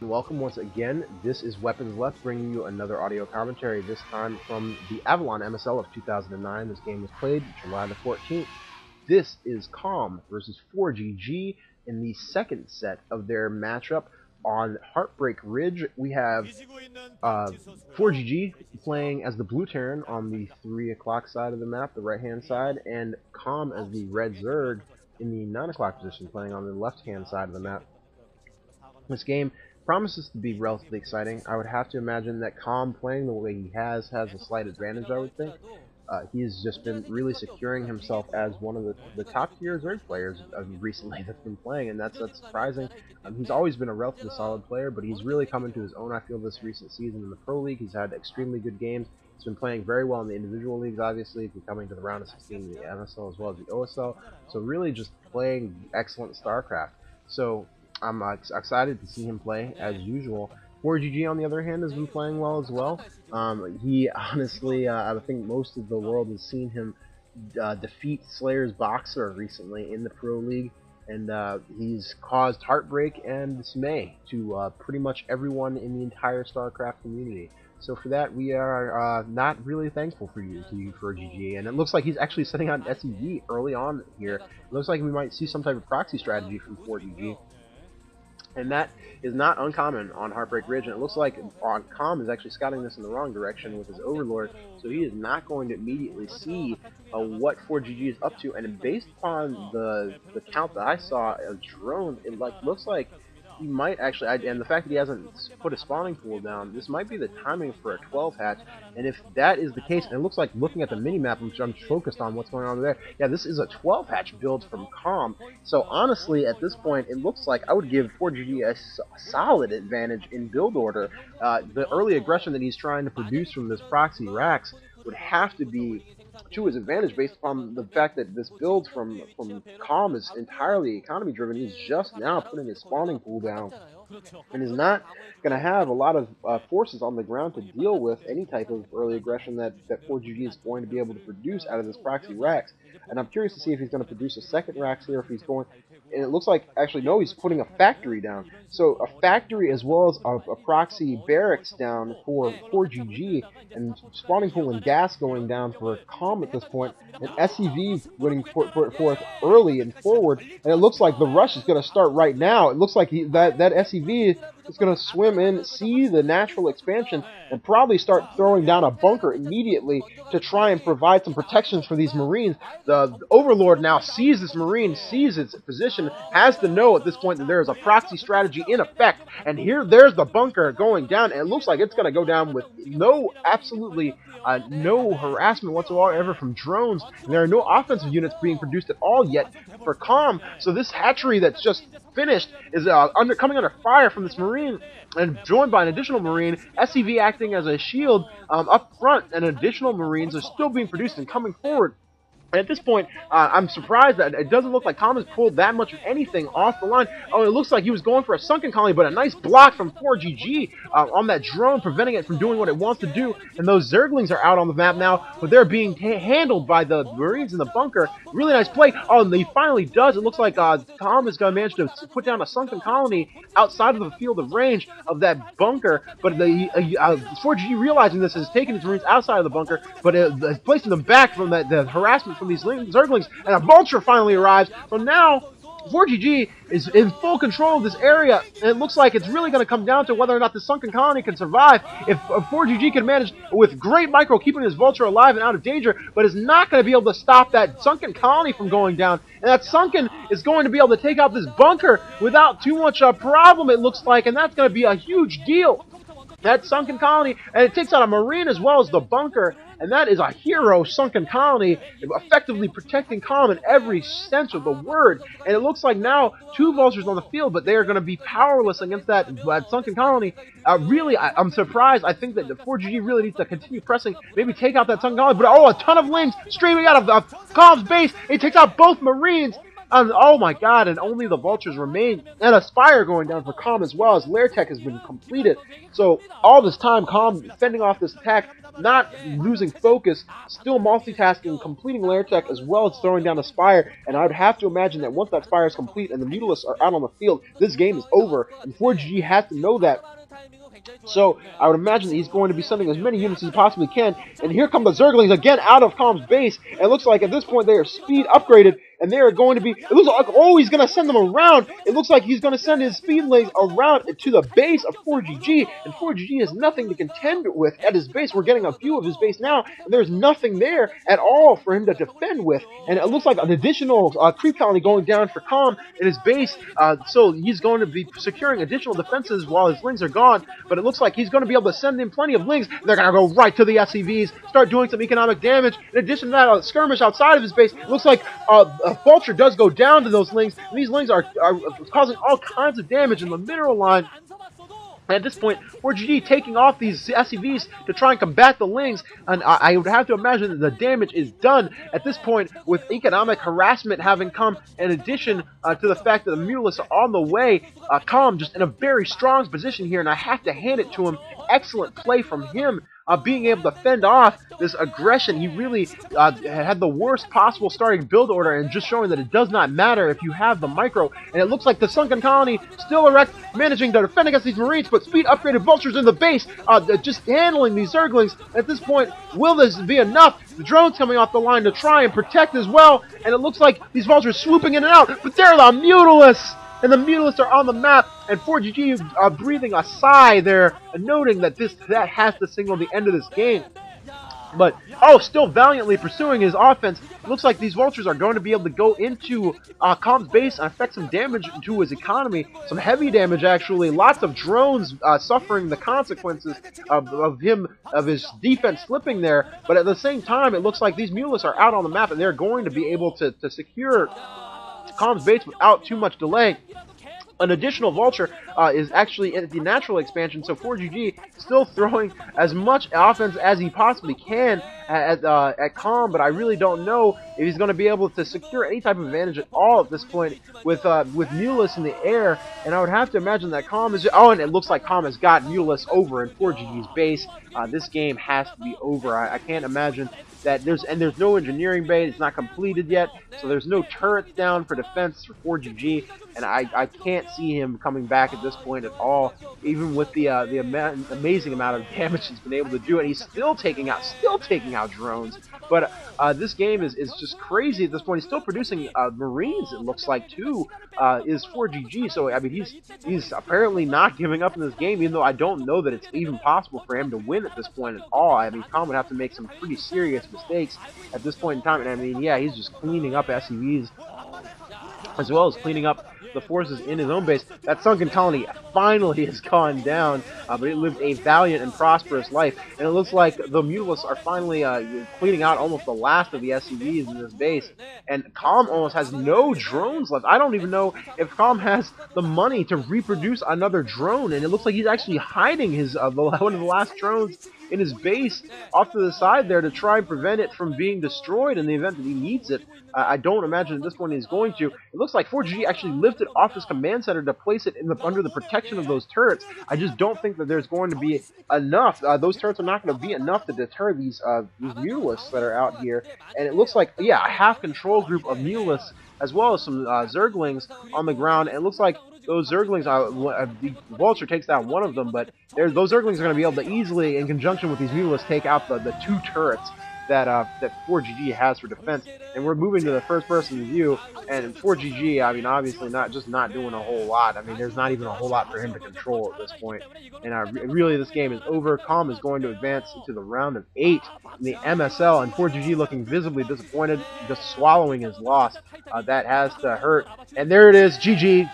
Welcome once again. This is Weapons Left, bringing you another audio commentary, this time from the Avalon MSL of 2009. This game was played July the 14th. This is Calm versus fOrGG in the second set of their matchup on Heartbreak Ridge. We have fOrGG playing as the Blue Terran on the 3 o'clock side of the map, the right-hand side, and Calm as the Red Zerg in the 9 o'clock position, playing on the left-hand side of the map. This game promises to be relatively exciting. I would have to imagine that Calm, playing the way he has a slight advantage, I would think. He's just been really securing himself as one of the top-tier Zerg players recently that's been playing, and that's surprising. He's always been a relatively solid player, but he's really come into his own, I feel, this recent season in the Pro League. He's had extremely good games. He's been playing very well in the individual leagues, obviously. He's been coming to the round of 16 in the MSL as well as the OSL. So really just playing excellent StarCraft. So I'm excited to see him play as usual. fOrGG, on the other hand, has been playing well as well. He honestly, I think most of the world has seen him defeat Slayer's Boxer recently in the Pro League, and he's caused heartbreak and dismay to pretty much everyone in the entire StarCraft community. So for that, we are not really thankful for you, fOrGG, and it looks like he's actually setting out an SEV early on here. It looks like we might see some type of proxy strategy from fOrGG. And that is not uncommon on Heartbreak Ridge, and it looks like Calm is actually scouting this in the wrong direction with his Overlord, so he is not going to immediately see what fOrGG is up to. And based upon the count that I saw of drones, it looks like he might actually, and the fact that he hasn't put a spawning pool down, this might be the timing for a 12 hatch. And if that is the case, and it looks like, looking at the mini-map, which I'm focused on what's going on there, yeah, this is a 12 hatch build from Calm. So honestly, at this point, it looks like I would give fOrGG a solid advantage in build order. The early aggression that he's trying to produce from this proxy Rax would have to be to his advantage based upon the fact that this build from Calm is entirely economy driven. He's just now putting his spawning pool down and is not going to have a lot of forces on the ground to deal with any type of early aggression that fOrGG is going to be able to produce out of this proxy Rax. And I'm curious to see if he's going to produce a second Rax here, if he's going, and it looks like, actually no, he's putting a factory down. So a factory as well as a proxy barracks down for fOrGG, and spawning pool and gas going down for Calm at this point, and SEV winning forth early and forward, and it looks like the rush is going to start right now. It looks like that SEV is going to swim in, see the natural expansion, and probably start throwing down a bunker immediately to try and provide some protections for these Marines. The Overlord now sees this Marine, sees its position, has to know at this point that there is a proxy strategy in effect, and there's the bunker going down, and it looks like it's going to go down with absolutely no harassment whatsoever from drones, and there are no offensive units being produced at all yet for Calm. So this hatchery that's just finished is coming under fire from this Marine, and joined by an additional Marine, SEV acting as a shield up front, and additional Marines are still being produced and coming forward. And at this point, I'm surprised that it doesn't look like Calm has pulled that much of anything off the line. Oh, it looks like he was going for a sunken colony, but a nice block from fOrGG on that drone, preventing it from doing what it wants to do. And those Zerglings are out on the map now, but they're being handled by the Marines in the bunker. Really nice play. Oh, and he finally does. It looks like Calm is going to manage to put down a sunken colony outside of the field of range of that bunker. But fOrGG, realizing this, is taking his Marines outside of the bunker, but placing them back from the harassment from these Zerglings, and a Vulture finally arrives. From now, fOrGG is in full control of this area, and it looks like it's really going to come down to whether or not the sunken colony can survive. If fOrGG can manage with great micro keeping his Vulture alive and out of danger, but is not going to be able to stop that sunken colony from going down, and that sunken is going to be able to take out this bunker without too much problem, it looks like, and that's going to be a huge deal. That sunken colony, and it takes out a Marine as well as the bunker, and that is a hero sunken colony, effectively protecting Calm in every sense of the word. And it looks like now 2 Vultures on the field, but they are going to be powerless against that sunken colony. Really, I'm surprised. I think that the fOrGG really needs to continue pressing, maybe take out that sunken colony. But oh, a ton of Lings streaming out of Calm's base. It takes out both Marines. Oh my god, and only the Vultures remain. And a Spire going down for Calm as well, as Lair Tech has been completed. So all this time, Calm fending off this attack, not losing focus, still multitasking, completing lair tech as well as throwing down a Spire, and I would have to imagine that once that Spire is complete and the Mutalisks are out on the field, this game is over, and fOrGG has to know that. So I would imagine that he's going to be sending as many units as he possibly can. And here come the Zerglings again out of Calm's base. And it looks like at this point they are speed upgraded. And they are going to be... It looks like, oh, he's going to send them around. It looks like he's going to send his speedlings around to the base of fOrGG. And fOrGG has nothing to contend with at his base. We're getting a view of his base now. And there's nothing there at all for him to defend with. And it looks like an additional creep colony going down for Calm in his base. So he's going to be securing additional defenses while his lings are gone. But it looks like he's going to be able to send in plenty of lings. They're going to go right to the SCVs, start doing some economic damage. In addition to that, a skirmish outside of his base. It looks like a vulture does go down to those lings, and these lings are causing all kinds of damage in the mineral line. And at this point, fOrGG taking off these SCVs to try and combat the lings, and I would have to imagine that the damage is done at this point with economic harassment having come, in addition to the fact that the Mutalisks are on the way. Calm just in a very strong position here, and I have to hand it to him. Excellent play from him. Being able to fend off this aggression. He really had the worst possible starting build order, and just showing that it does not matter if you have the micro. And it looks like the Sunken Colony still erect, managing to defend against these Marines, but speed upgraded vultures in the base, just handling these Zerglings. At this point, will this be enough? The drones coming off the line to try and protect as well, and it looks like these vultures swooping in and out, but they're the Mutalisks! And the Mutalisks are on the map, and fOrGG breathing a sigh there, and noting that that has to signal the end of this game. But, still valiantly pursuing his offense. It looks like these vultures are going to be able to go into Calm's base and affect some damage to his economy. Some heavy damage, actually. Lots of drones suffering the consequences of his defense slipping there. But at the same time, it looks like these Mutalisks are out on the map, and they're going to be able to secure Calm's base without too much delay. An additional vulture is actually in the natural expansion, so fOrGG still throwing as much offense as he possibly can at Calm, but I really don't know if he's going to be able to secure any type of advantage at all at this point with Mutalisks in the air. And I would have to imagine that Calm is... Oh, and it looks like Calm has got Mutalisks over in fOrGG's base. This game has to be over. I can't imagine that there's no engineering bay. It's not completed yet, so there's no turrets down for defense for fOrGG, and I can't see him coming back at this point at all, even with the amazing amount of damage he's been able to do, and he's still taking out drones. But this game is just crazy at this point. He's still producing Marines, it looks like, too, is fOrGG. So I mean, he's apparently not giving up in this game, even though I don't know that it's even possible for him to win at this point at all. I mean, Calm would have to make some pretty serious mistakes at this point in time, and I mean, yeah, he's just cleaning up SCVs as well as cleaning up the forces in his own base. That Sunken Colony finally has gone down, but it lived a valiant and prosperous life, and it looks like the Mutalisks are finally cleaning out almost the last of the SCVs in this base, and Calm almost has no drones left. I don't even know if Calm has the money to reproduce another drone, and it looks like he's actually hiding his one of the last drones in his base off to the side there to try and prevent it from being destroyed in the event that he needs it. I don't imagine at this point he's going to. It looks like fOrGG actually lifted off his command center to place it under the protection of those turrets. I just don't think that there's going to be enough. Those turrets are not going to be enough to deter these Mutalisks that are out here. And it looks like, yeah, a half control group of Mutalisks as well as some Zerglings on the ground. And it looks like those Zerglings, the Vulture takes down one of them, but those Zerglings are going to be able to easily, in conjunction with these Mutalisks, take out the two turrets that fOrGG has for defense. And we're moving to the first-person view, and fOrGG, I mean, obviously not doing a whole lot. I mean, there's not even a whole lot for him to control at this point. And really, this game is over. Calm is going to advance into the round of 8 in the MSL, and fOrGG looking visibly disappointed, just swallowing his loss. That has to hurt. And there it is, GG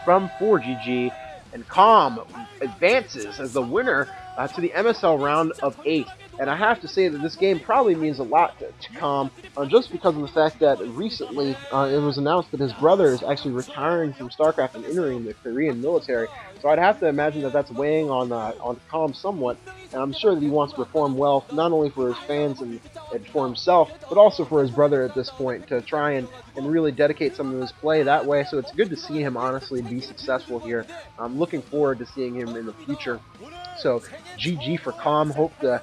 from fOrGG, and Calm advances as the winner to the MSL round of 8. And I have to say that this game probably means a lot to Calm, just because of the fact that recently it was announced that his brother is actually retiring from StarCraft and entering the Korean military. So I'd have to imagine that that's weighing on Calm somewhat, and I'm sure that he wants to perform well, not only for his fans and for himself, but also for his brother at this point, to try and really dedicate some of his play that way. So it's good to see him honestly be successful here. I'm looking forward to seeing him in the future So GG for Com. Hope to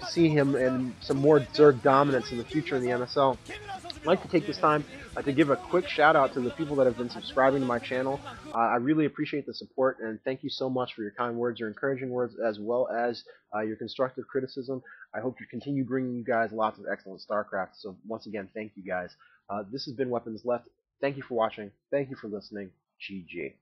see him in some more Zerg dominance in the future in the MSL. I'd like to take this time to give a quick shout out to the people that have been subscribing to my channel. I really appreciate the support, and thank you so much for your kind words, your encouraging words, as well as your constructive criticism. I hope to continue bringing you guys lots of excellent StarCraft. So once again, thank you guys. This has been Weapons Left. Thank you for watching. Thank you for listening. GG.